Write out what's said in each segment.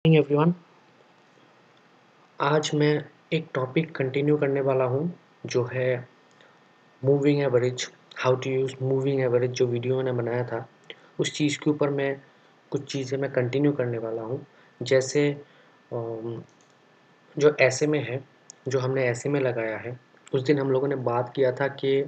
Morning everyone. आज मैं एक टॉपिक कंटिन्यू करने वाला हूँ जो है moving average, how to use moving average. जो वीडियो मैंने बनाया था उस चीज़ के ऊपर मैं कुछ चीज़ें मैं कंटिन्यू करने वाला हूँ। जैसे जो ऐसे में है, जो हमने ऐसे में लगाया है, उस दिन हम लोगों ने बात किया था कि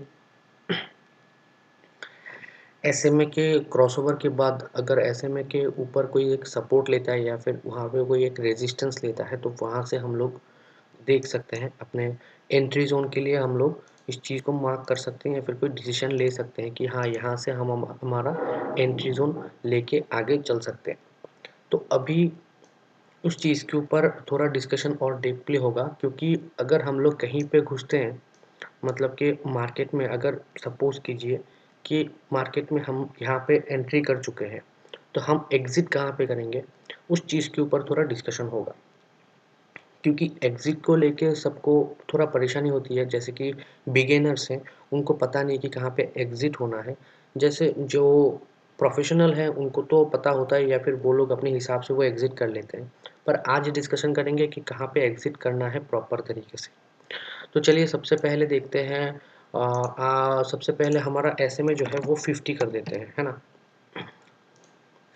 एसएमए के क्रॉसओवर के बाद अगर एसएमए के ऊपर कोई एक सपोर्ट लेता है या फिर वहाँ पे कोई एक रेजिस्टेंस लेता है तो वहाँ से हम लोग देख सकते हैं अपने एंट्री जोन के लिए हम लोग इस चीज़ को मार्क कर सकते हैं या फिर कोई डिसीजन ले सकते हैं कि हाँ यहाँ से हम हमारा एंट्री जोन लेके आगे चल सकते हैं। तो अभी उस चीज़ के ऊपर थोड़ा डिस्कशन और डीपली होगा, क्योंकि अगर हम लोग कहीं पे घुसते हैं, मतलब कि मार्केट में अगर सपोज कीजिए कि मार्केट में हम यहाँ पे एंट्री कर चुके हैं तो हम एग्ज़िट कहाँ पे करेंगे, उस चीज़ के ऊपर थोड़ा डिस्कशन होगा। क्योंकि एग्ज़िट को लेके सबको थोड़ा परेशानी होती है, जैसे कि बिगिनर्स हैं उनको पता नहीं कि कहाँ पे एग्ज़िट होना है। जैसे जो प्रोफेशनल हैं उनको तो पता होता है या फिर वो लोग अपने हिसाब से वो एग्ज़िट कर लेते हैं। पर आज डिस्कशन करेंगे कि कहाँ पे एग्ज़िट करना है प्रॉपर तरीके से। तो चलिए सबसे पहले देखते हैं। सबसे पहले हमारा ऐसे में जो है वो 50 कर देते हैं, है ना?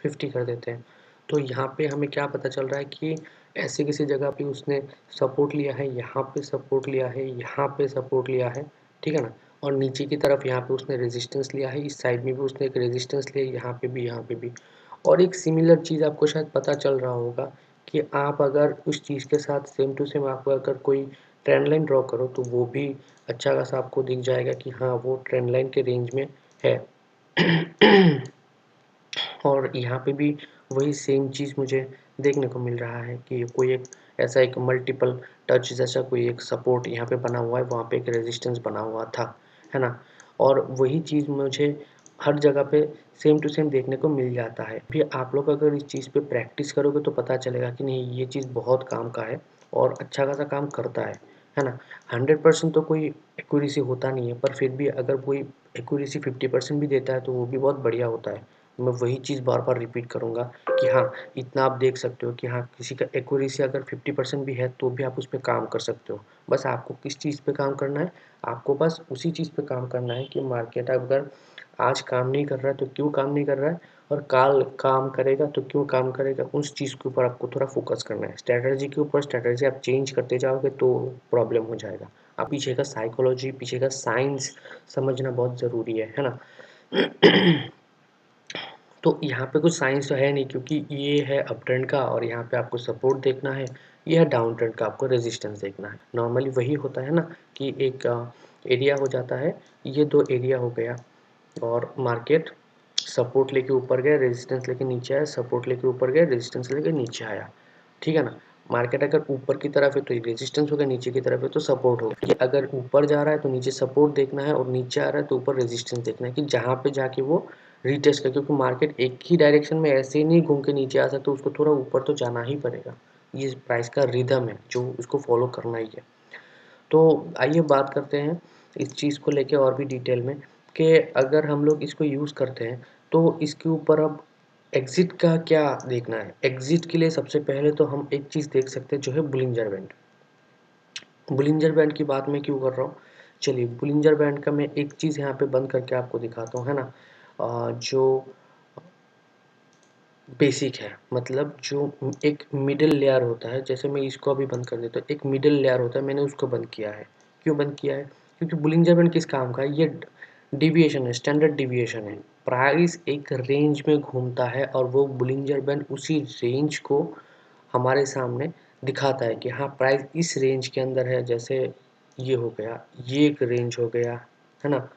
50 कर देते हैं। तो यहाँ पे हमें क्या पता चल रहा है कि ऐसे किसी जगह पे उसने सपोर्ट लिया है, यहाँ पे सपोर्ट लिया है, यहाँ पे सपोर्ट लिया है, ठीक है ना? और नीचे की तरफ यहाँ पे उसने रेजिस्टेंस लिया है, इस साइड में भी उसने एक रेजिस्टेंस लिया, यहाँ पे भी, यहाँ पे भी। और एक सिमिलर चीज़ आपको शायद पता चल रहा होगा कि आप अगर उस चीज़ के साथ सेम टू सेम आप अगर कोई ट्रेंड लाइन ड्रॉ करो तो वो भी अच्छा खासा आपको दिख जाएगा कि हाँ वो ट्रेंड लाइन के रेंज में है। और यहाँ पे भी वही सेम चीज़ मुझे देखने को मिल रहा है कि कोई एक ऐसा एक मल्टीपल टच जैसा कोई एक सपोर्ट यहाँ पे बना हुआ है, वहाँ पे एक रेजिस्टेंस बना हुआ था, है ना? और वही चीज़ मुझे हर जगह पे सेम टू सेम देखने को मिल जाता है। फिर आप लोग अगर इस चीज़ पे प्रैक्टिस करोगे तो पता चलेगा कि नहीं ये चीज़ बहुत काम का है और अच्छा खासा काम करता है ना? 100% तो कोई एक्यूरेसी होता नहीं है, पर फिर भी अगर कोई एक्यूरेसी 50% भी देता है तो वो भी बहुत बढ़िया होता है। मैं वही चीज़ बार-बार रिपीट करूँगा कि हाँ, इतना आप देख सकते हो कि हाँ, किसी का एक्यूरेसी अगर 50% भी है तो भी आप उस पे काम कर सकते हो। बस आपको किस चीज़ पे काम करना है, आपको बस उसी चीज़ पे काम करना है कि मार्केट अगर आज काम नहीं कर रहा है तो क्यों काम नहीं कर रहा है, और काल काम करेगा तो क्यों काम करेगा, उस चीज़ के ऊपर आपको थोड़ा फ़ोकस करना है। स्ट्रैटेजी के ऊपर स्ट्रैटेजी आप चेंज करते जाओगे तो प्रॉब्लम हो जाएगा। आप पीछे का साइकोलॉजी, पीछे का साइंस समझना बहुत ज़रूरी है ना? तो यहाँ पे कुछ साइंस तो है नहीं, क्योंकि ये है अप ट्रेंड का और यहाँ पे आपको सपोर्ट देखना है, ये है डाउन ट्रेंड का आपको रेजिस्टेंस देखना है। नॉर्मली वही होता है ना कि एक एरिया हो जाता है, ये दो एरिया हो गया और मार्केट सपोर्ट लेके ऊपर गया, रेजिस्टेंस लेके नीचे आया, सपोर्ट लेके ऊपर गया, रेजिस्टेंस लेके नीचे आया, ठीक है ना? मार्केट अगर ऊपर की तरफ है तो रेजिस्टेंस होगा, नीचे की तरफ है तो सपोर्ट होगा। ये अगर ऊपर जा रहा है तो नीचे सपोर्ट देखना है और नीचे आ रहा है तो ऊपर रेजिस्टेंस देखना है कि जहाँ पे जाके वो रीटेस्ट करे, क्योंकि मार्केट एक ही डायरेक्शन में ऐसे ही नहीं घूम के नीचे आ सकता, उसको थोड़ा ऊपर तो जाना ही पड़ेगा। ये प्राइस का रिदम है जो उसको फॉलो करना ही है। तो आइए बात करते हैं इस चीज़ को लेके और भी डिटेल में कि अगर हम लोग इसको यूज़ करते हैं तो इसके ऊपर अब एग्ज़िट का क्या देखना है। एग्ज़िट के लिए सबसे पहले तो हम एक चीज़ देख सकते हैं जो है बुलिंजर बैंड। बुलिंजर बैंड की बात मैं क्यों कर रहा हूँ, चलिए बुलिंजर बैंड का मैं एक चीज़ यहाँ पे बंद करके आपको दिखाता हूँ, है ना? जो बेसिक है, मतलब जो एक मिडल लेयर होता है, जैसे मैं इसको अभी बंद कर देता हूँ, एक मिडल लेयर होता है, मैंने उसको बंद किया है। क्यों बंद किया है? क्योंकि बुलिंजर बैंड किस काम का है? ये डिविएशन है, स्टैंडर्ड डिविएशन है। प्राइस एक रेंज में घूमता है और वो बुलिंजर बैंड उसी रेंज को हमारे सामने दिखाता है कि हाँ प्राइस इस रेंज के अंदर है। जैसे ये हो गया, ये एक रेंज हो गया, है ना?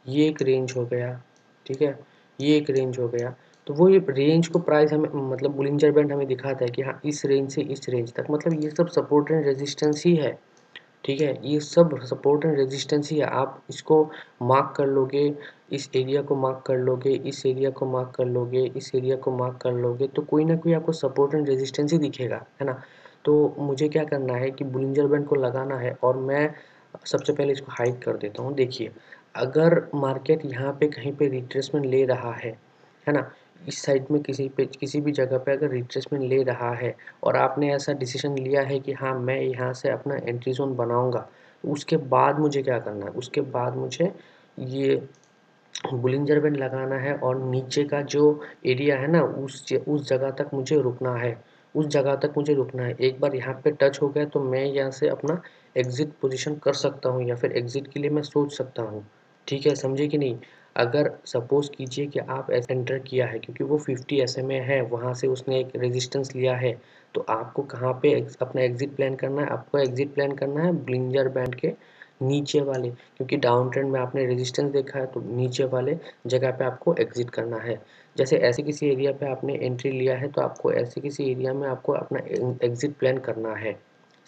ये एक रेंज हो गया, ठीक है? ये एक रेंज हो गया। तो वो ये रेंज को प्राइस हमें, मतलब बुलिंजर बैंड हमें दिखाता है कि हाँ इस रेंज से इस रेंज तक, मतलब ये सब सपोर्ट एंड रेजिस्टेंस ही है, ठीक है? ये सब सपोर्ट एंड रेजिस्टेंस ही है। आप इसको मार्क कर लोगे, इस एरिया को मार्क कर लोगे, इस एरिया को मार्क कर लोगे, इस एरिया को मार्क कर लोगे, तो कोई ना कोई आपको सपोर्ट एंड रेजिस्टेंस ही दिखेगा, है ना? तो मुझे क्या करना है कि बुलिंजर बैंड को लगाना है और मैं सबसे पहले इसको हाइड कर देता हूँ। देखिए, अगर मार्केट यहाँ पे कहीं पे रिट्रेसमेंट ले रहा है ना? इस साइड में किसी भी जगह पे अगर रिट्रेसमेंट ले रहा है और आपने ऐसा डिसीजन लिया है कि हाँ मैं यहाँ से अपना एंट्री जोन बनाऊंगा, तो उसके बाद मुझे क्या करना है, उसके बाद मुझे ये बुलिंजर बैंड लगाना है और नीचे का जो एरिया है ना उस जगह तक मुझे रुकना है, उस जगह तक मुझे रुकना है। एक बार यहाँ पे टच हो गया तो मैं यहाँ से अपना एग्जिट पोजीशन कर सकता हूँ या फिर एग्जिट के लिए मैं सोच सकता हूँ। ठीक है, समझे कि नहीं? अगर सपोज कीजिए कि आप एंटर किया है क्योंकि वो 50 SMA है, वहाँ से उसने एक रेजिस्टेंस लिया है, तो आपको कहाँ पे अपना एग्जिट प्लान करना है? आपको एग्जिट प्लान करना है बुलिंजर बैंड के नीचे वाले, क्योंकि डाउन ट्रेंड में आपने रेजिस्टेंस देखा है तो नीचे वाले जगह पे आपको एग्जिट करना है। जैसे ऐसे किसी एरिया पे आपने एंट्री लिया है तो आपको ऐसे किसी एरिया में आपको अपना एग्जिट प्लान करना है।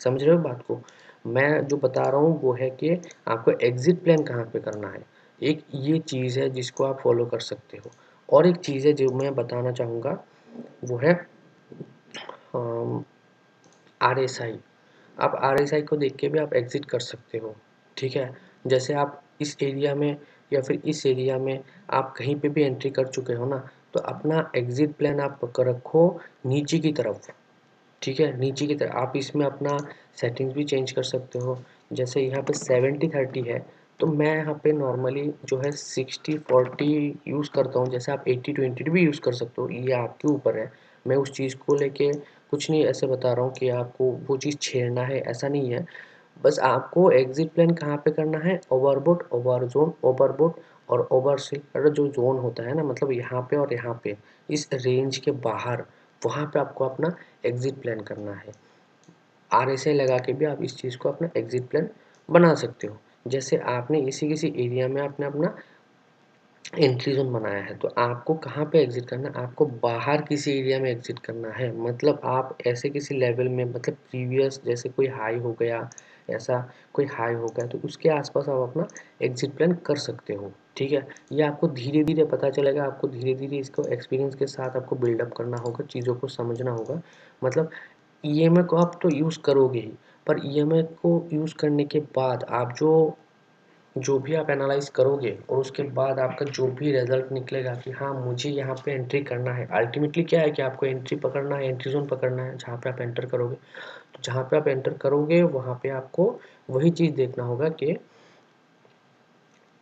समझ रहे हो बात को? मैं जो बता रहा हूँ वो है कि आपको एग्जिट प्लान कहाँ पे करना है। एक ये चीज़ है जिसको आप फॉलो कर सकते हो। और एक चीज़ है जो मैं बताना चाहूँगा वो है RSI। आप RSI को देख के भी आप एग्जिट कर सकते हो। ठीक है, जैसे आप इस एरिया में या फिर इस एरिया में आप कहीं पे भी एंट्री कर चुके हो ना, तो अपना एग्जिट प्लान आप रखो नीचे की तरफ। ठीक है, नीचे की तरफ आप इसमें अपना सेटिंग्स भी चेंज कर सकते हो। जैसे यहाँ पे 70-30 है, तो मैं यहाँ पे नॉर्मली जो है 60-40 यूज़ करता हूँ। जैसे आप 80-20 भी यूज़ कर सकते हो, ये आपके ऊपर है। मैं उस चीज़ को लेके कुछ नहीं ऐसे बता रहा हूँ कि आपको वो चीज़ छेड़ना है, ऐसा नहीं है। बस आपको एग्जिट प्लान कहाँ पे करना है, ओवरबोट, ओवरजोन, ओवरबोट और ओवरसेल जो जोन होता है ना, मतलब यहाँ पे और यहाँ पे इस रेंज के बाहर, वहाँ पे आपको अपना एग्जिट प्लान करना है। RSI लगा के भी आप इस चीज़ को अपना एग्जिट प्लान बना सकते हो। जैसे आपने इसी किसी एरिया में आपने अपना एंट्री जोन बनाया है, तो आपको कहाँ पे एग्जिट करना है, आपको बाहर किसी एरिया में एग्जिट करना है। मतलब आप ऐसे किसी लेवल में, मतलब प्रीवियस जैसे कोई हाई हो गया, ऐसा कोई हाई हो गया तो उसके आसपास आप अपना एग्जिट प्लान कर सकते हो। ठीक है, ये आपको धीरे धीरे पता चलेगा, आपको धीरे धीरे इसको एक्सपीरियंस के साथ आपको बिल्डअप करना होगा, चीज़ों को समझना होगा। मतलब EMI को आप तो यूज़ करोगे ही, पर EMI को यूज़ करने के बाद आप जो भी आप एनालाइज करोगे और उसके बाद आपका जो भी रिजल्ट निकलेगा कि हाँ मुझे यहाँ पे एंट्री करना है, अल्टीमेटली क्या है कि आपको एंट्री पकड़ना है, एंट्री जोन पकड़ना है जहाँ पे आप एंटर करोगे। तो जहाँ पे आप एंटर करोगे वहाँ पे आपको वही चीज़ देखना होगा कि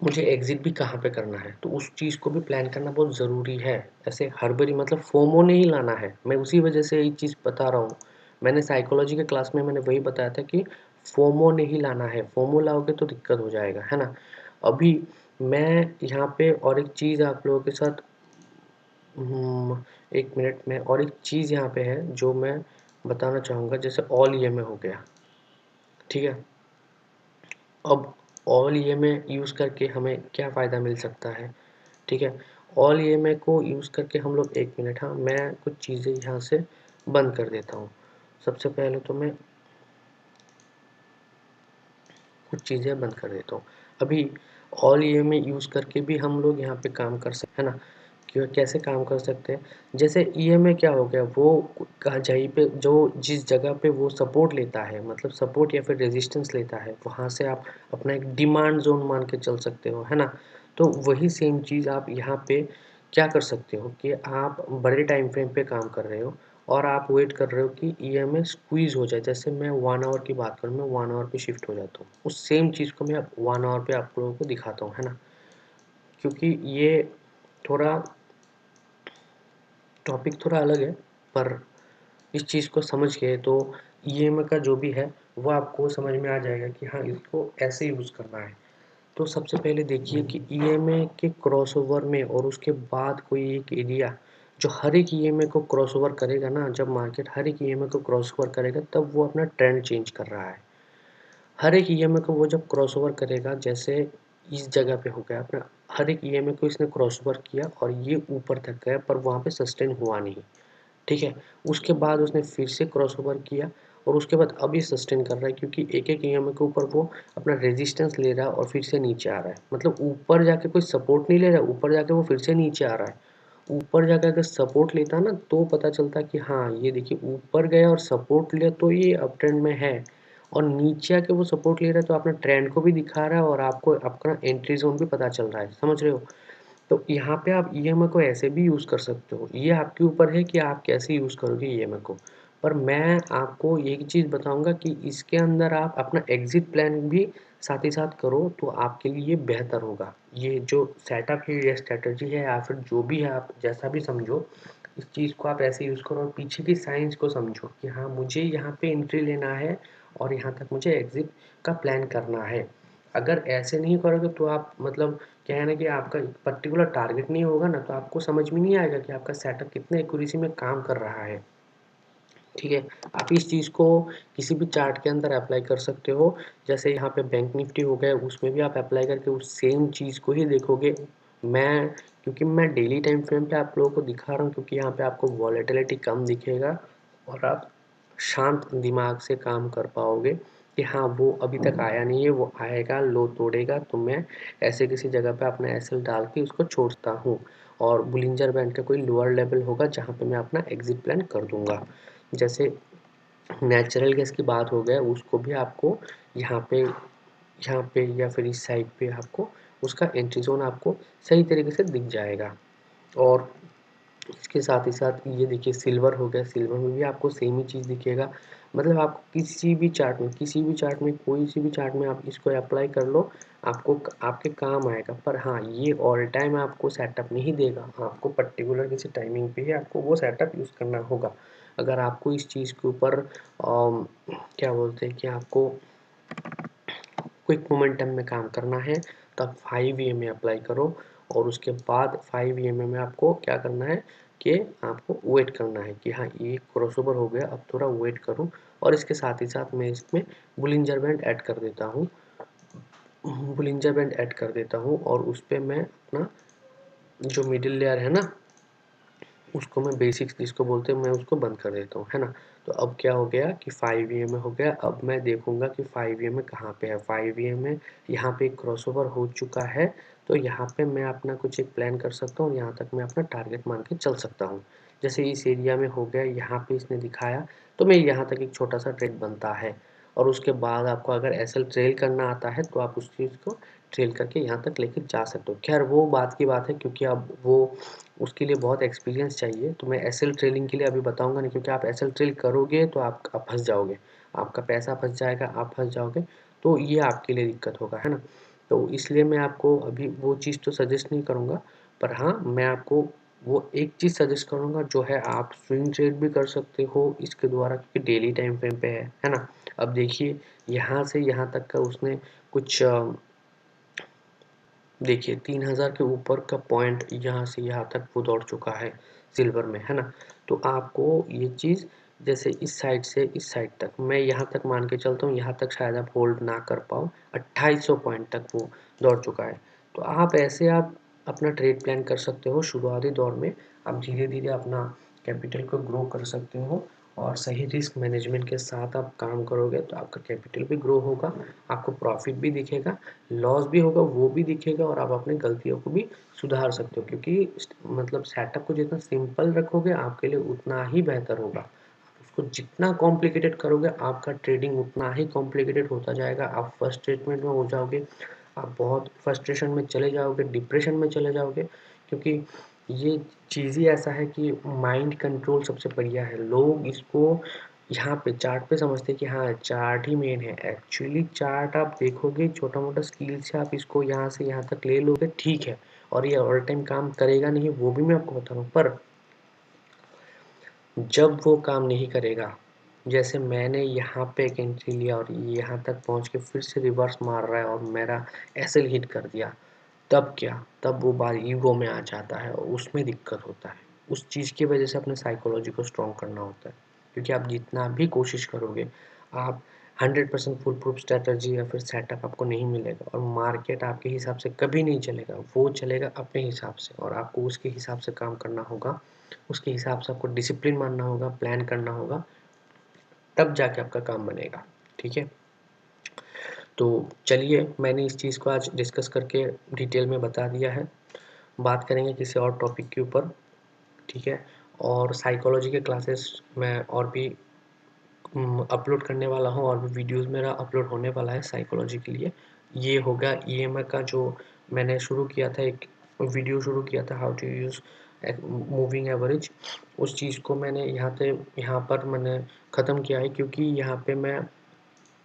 मुझे एग्जिट भी कहाँ पे करना है, तो उस चीज़ को भी प्लान करना बहुत ज़रूरी है। ऐसे हड़बड़ी मतलब फोमो नहीं लाना है, मैं उसी वजह से ये चीज़ बता रहा हूँ। मैंने साइकोलॉजी के क्लास में मैंने वही बताया था कि फोमो नहीं लाना है, फोमो लाओगे तो दिक्कत हो जाएगा, है ना। अभी मैं यहाँ पे और एक चीज़ आप लोगों के साथ एक मिनट में और एक चीज़ यहाँ पे है जो मैं बताना चाहूँगा। जैसे ऑल EMI हो गया, ठीक है। अब ऑल EMI यूज़ करके हमें क्या फ़ायदा मिल सकता है, ठीक है। ऑल EMI को यूज़ करके हम लोग, एक मिनट, हाँ मैं कुछ चीज़ें यहाँ से बंद कर देता हूँ। सबसे पहले तो मैं कुछ चीज़ें बंद कर देता हूँ। अभी ऑल EMI यूज़ करके भी हम लोग यहाँ पे काम कर सकते हैं ना। क्यों, कैसे काम कर सकते हैं? जैसे EMI क्या हो गया, वो जहीं पे जो जिस जगह पे वो सपोर्ट लेता है, मतलब सपोर्ट या फिर रेजिस्टेंस लेता है, वहाँ से आप अपना एक डिमांड जोन मान के चल सकते हो, है ना। तो वही सेम चीज़ आप यहाँ पे क्या कर सकते हो कि आप बड़े टाइम फ्रेम पे काम कर रहे हो और आप वेट कर रहे हो कि EMI स्क्वीज़ हो जाए। जैसे मैं 1 आवर की बात करूँ, मैं 1 आवर पे शिफ्ट हो जाता हूँ। उस सेम चीज़ को मैं 1 आवर पे आप लोगों को दिखाता हूँ, है ना। क्योंकि ये थोड़ा टॉपिक थोड़ा अलग है, पर इस चीज़ को समझ के तो EMI का जो भी है वो आपको समझ में आ जाएगा कि हाँ इसको ऐसे यूज़ करना है। तो सबसे पहले देखिए कि EMI के क्रॉसओवर में और उसके बाद कोई एक एरिया जो हर एक EMI को क्रॉसओवर करेगा ना, जब मार्केट हर एक EMI को क्रॉसओवर करेगा तब वो अपना ट्रेंड चेंज कर रहा है। हर एक EMI को वो जब क्रॉसओवर करेगा, जैसे इस जगह पे हो गया अपना, हर एक EMI को इसने क्रॉसओवर किया और ये ऊपर तक गया पर वहाँ पे सस्टेन हुआ नहीं, ठीक है। उसके बाद उसने फिर से क्रॉसओवर किया और उसके बाद अब ये सस्टेन कर रहा है, क्योंकि एक-एक EMI के ऊपर वो अपना रेजिस्टेंस ले रहा है और फिर से नीचे आ रहा है। मतलब ऊपर जाके कोई सपोर्ट नहीं ले रहा है, ऊपर जाके वो फिर से नीचे आ रहा है। ऊपर जाके अगर सपोर्ट लेता ना तो पता चलता कि हाँ ये देखिए ऊपर गया और सपोर्ट लिया तो ये अप ट्रेंड में है, और नीचे आके वो सपोर्ट ले रहा है तो अपना ट्रेंड को भी दिखा रहा है और आपको अपना एंट्री जोन भी पता चल रहा है। समझ रहे हो? तो यहाँ पे आप ईएमआई को ऐसे भी यूज़ कर सकते हो, ये आपके ऊपर है कि आप कैसे यूज़ करोगे ईएमआई को। पर मैं आपको एक चीज़ बताऊँगा कि इसके अंदर आप अपना एग्ज़िट प्लान भी साथ ही साथ करो तो आपके लिए बेहतर होगा। ये जो सेटअप है या स्ट्रैटेजी है या फिर जो भी है आप जैसा भी समझो, इस चीज़ को आप ऐसे यूज़ करो और पीछे की साइंस को समझो कि हाँ, मुझे यहाँ पे एंट्री लेना है और यहाँ तक मुझे एग्ज़िट का प्लान करना है। अगर ऐसे नहीं करोगे तो आप मतलब क्या है ना कि आपका पर्टिकुलर टारगेट नहीं होगा ना, तो आपको समझ में नहीं आएगा कि आपका सेटअप कितने एक्यूरेसी में काम कर रहा है। ठीक है, आप इस चीज़ को किसी भी चार्ट के अंदर अप्लाई कर सकते हो। जैसे यहाँ पे बैंक निफ्टी हो गया, उसमें भी आप अप्लाई करके उस सेम चीज़ को ही देखोगे। मैं क्योंकि मैं डेली टाइम फ्रेम पे आप लोगों को दिखा रहा हूँ, क्योंकि यहाँ पे आपको वॉलेटिलिटी कम दिखेगा और आप शांत दिमाग से काम कर पाओगे कि हाँ, वो अभी तक आया नहीं है, वो आएगा, लो तोड़ेगा, तो मैं ऐसे किसी जगह पे अपना एसएल डाल के उसको छोड़ता हूँ और बुलिंजर बैंड का कोई लोअर लेवल होगा जहाँ पे मैं अपना एग्जिट प्लान कर दूंगा। जैसे नेचुरल गैस की बात हो गया, उसको भी आपको यहाँ पे या फिर इस साइड पे आपको उसका एंट्री जोन आपको सही तरीके से दिख जाएगा। और इसके साथ ही साथ ये देखिए सिल्वर हो गया, सिल्वर में भी आपको सेम ही चीज़ दिखेगा। मतलब आपको किसी भी चार्ट में कोई सी भी चार्ट में आप इसको अप्लाई कर लो, आपको आपके काम आएगा। पर हाँ, ये ऑल टाइम आपको सेटअप नहीं देगा, आपको पर्टिकुलर किसी टाइमिंग पे ही आपको वो सेटअप यूज़ करना होगा। अगर आपको इस चीज़ के ऊपर क्या बोलते हैं कि आपको क्विक मोमेंटम में काम करना है, तब 5 ईएमए अप्लाई करो और उसके बाद 5 ईएमए में आपको क्या करना है कि आपको वेट करना है कि हाँ, ये क्रॉसओवर हो गया, अब थोड़ा वेट करूँ। और इसके साथ ही साथ मैं इसमें बुलिंजर बैंड ऐड कर देता हूँ, और उस पे मैं अपना जो मिडिल लेयर है ना, उसको मैं बेसिक्स जिसको बोलते हैं मैं उसको बंद कर देता हूँ, है ना। तो अब क्या हो गया कि 5 ईएमए हो गया। अब मैं देखूंगा कि 5 ईएमए कहाँ पे है। 5 ईएमए यहाँ पे एक क्रॉसओवर हो चुका है, तो यहाँ पे मैं अपना कुछ एक प्लान कर सकता हूँ, यहाँ तक मैं अपना टारगेट मान के चल सकता हूँ। जैसे इस एरिया में हो गया, यहाँ पे इसने दिखाया, तो मैं यहाँ तक एक छोटा सा ट्रेड बनता है। और उसके बाद आपको अगर एसएल ट्रेल करना आता है तो आप उस चीज़ को ट्रेल करके यहाँ तक लेके जा सकते हो। खैर वो बात की बात है, क्योंकि अब वो उसके लिए बहुत एक्सपीरियंस चाहिए, तो मैं एसएल ट्रेलिंग के लिए अभी बताऊंगा नहीं, क्योंकि आप एसएल ट्रेल करोगे तो आप फंस जाओगे, आपका पैसा फंस जाएगा, आप फंस जाओगे, तो ये आपके लिए दिक्कत होगा, है ना। तो इसलिए मैं आपको अभी वो चीज़ तो सजेस्ट नहीं करूँगा, पर हाँ, मैं आपको वो एक चीज़ सजेस्ट करूँगा जो है आप स्विंग ट्रेड भी कर सकते हो इसके द्वारा, क्योंकि डेली टाइम फ्रेम पे है ना। अब देखिए यहाँ से यहाँ तक का उसने कुछ देखिए 3000 के ऊपर का पॉइंट यहाँ से यहाँ तक वो दौड़ चुका है सिल्वर में, है ना। तो आपको ये चीज़ जैसे इस साइड से इस साइड तक मैं यहाँ तक मान के चलता हूँ, यहाँ तक शायद आप होल्ड ना कर पाओ, 2800 पॉइंट तक वो दौड़ चुका है। तो आप ऐसे आप अपना ट्रेड प्लान कर सकते हो शुरुआती दौर में। आप धीरे धीरे अपना कैपिटल को ग्रो कर सकते हो और सही रिस्क मैनेजमेंट के साथ आप काम करोगे तो आपका कैपिटल भी ग्रो होगा, आपको प्रॉफिट भी दिखेगा, लॉस भी होगा वो भी दिखेगा, और आप अपनी गलतियों को भी सुधार सकते हो, क्योंकि मतलब सेटअप को जितना सिंपल रखोगे आपके लिए उतना ही बेहतर होगा। उसको जितना कॉम्प्लिकेटेड करोगे आपका ट्रेडिंग उतना ही कॉम्प्लिकेटेड होता जाएगा, आप फ्रस्ट्रेटमेंट में हो जाओगे, आप बहुत फ्रस्ट्रेशन में चले जाओगे, डिप्रेशन में चले जाओगे, क्योंकि ये चीज़ ही ऐसा है कि माइंड कंट्रोल सबसे बढ़िया है। लोग इसको यहाँ पे चार्ट पे समझते हैं कि हाँ, चार्ट ही मेन है। एक्चुअली चार्ट आप देखोगे छोटा मोटा स्किल से आप इसको यहाँ से यहाँ तक ले लोगे, ठीक है, और ये ऑल टाइम काम करेगा नहीं वो भी मैं आपको बता रहा हूँ, पर जब वो काम नहीं करेगा, जैसे मैंने यहाँ पे एक एंट्री लिया और यहाँ तक पहुँच के फिर से रिवर्स मार रहा है और मेरा एसएल हिट कर दिया, तब क्या, तब वो बार ईगो में आ जाता है और उसमें दिक्कत होता है। उस चीज़ की वजह से अपने साइकोलॉजी को स्ट्रॉन्ग करना होता है, क्योंकि आप जितना भी कोशिश करोगे, आप 100% फुल प्रूफ स्ट्रैटेजी या फिर सेटअप आपको नहीं मिलेगा, और मार्केट आपके हिसाब से कभी नहीं चलेगा, वो चलेगा अपने हिसाब से, और आपको उसके हिसाब से काम करना होगा, उसके हिसाब से आपको डिसिप्लिन मानना होगा, प्लान करना होगा, तब जाके आपका काम बनेगा। ठीक है, तो चलिए मैंने इस चीज़ को आज डिस्कस करके डिटेल में बता दिया है। बात करेंगे किसी और टॉपिक के ऊपर, ठीक है। और साइकोलॉजी के क्लासेस मैं और भी अपलोड करने वाला हूँ, और भी वीडियोस मेरा अपलोड होने वाला है साइकोलॉजी के लिए। ये होगा ईएमआई का जो मैंने शुरू किया था एक वीडियो शुरू किया था, how to use moving average, उस चीज़ को मैंने यहाँ पर मैंने ख़त्म किया है, क्योंकि यहाँ पे मैं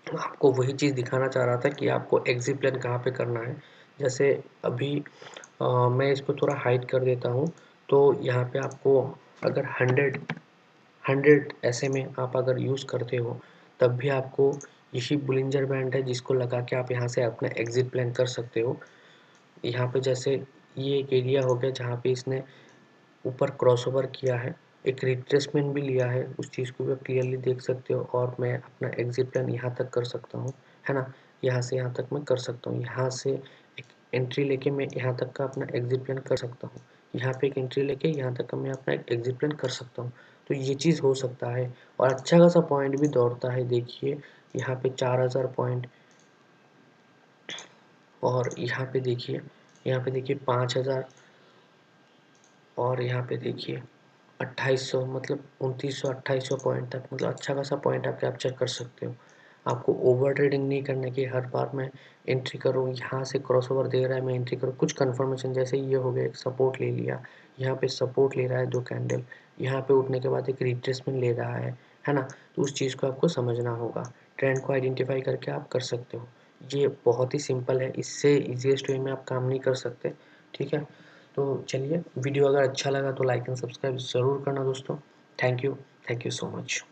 आपको वही चीज़ दिखाना चाह रहा था कि आपको एग्जिट प्लान कहाँ पे करना है। जैसे अभी मैं इसको थोड़ा हाइड कर देता हूँ, तो यहाँ पे आपको अगर 100 ऐसे में आप अगर यूज़ करते हो, तब भी आपको यही बुलिंजर बैंड है जिसको लगा के आप यहाँ से अपना एग्जिट प्लान कर सकते हो। यहाँ पे जैसे ये एक एरिया हो गया जहाँ पे इसने ऊपर क्रॉसओवर किया है, एक रिट्रेसमेंट भी लिया है, उस चीज़ को भी आप क्लियरली देख सकते हो, और मैं अपना एग्जिट प्लान यहाँ तक कर सकता हूँ, है ना। यहाँ से यहाँ तक मैं कर सकता हूँ, यहाँ से एक एंट्री लेके मैं यहाँ तक का अपना एग्जिट प्लान कर सकता हूँ, यहाँ पे एक एंट्री लेके यहाँ तक का मैं अपना एक एग्जिट प्लान कर सकता हूँ। तो ये चीज़ हो सकता है, और अच्छा खासा पॉइंट भी दौड़ता है। देखिए यहाँ पे 4000 पॉइंट, और यहाँ पे देखिए 5000, और यहाँ पे देखिए 2800, मतलब 2900 2800 पॉइंट तक, मतलब अच्छा खासा पॉइंट आप कैप्चर कर सकते हो। आपको ओवर ट्रेडिंग नहीं करना कि हर बार मैं एंट्री करूँ, यहाँ से क्रॉसओवर दे रहा है मैं एंट्री करूँ। कुछ कंफर्मेशन, जैसे ये हो गया, एक सपोर्ट ले लिया, यहाँ पे सपोर्ट ले रहा है 2 कैंडल, यहाँ पे उठने के बाद एक रिट्रेसमेंट ले रहा है ना। तो उस चीज़ को आपको समझना होगा, ट्रेंड को आइडेंटिफाई करके आप कर सकते हो। ये बहुत ही सिंपल है, इससे ईजिएस्ट वे में आप काम नहीं कर सकते, ठीक है। तो चलिए, वीडियो अगर अच्छा लगा तो लाइक एंड सब्सक्राइब ज़रूर करना दोस्तों। Thank you so much.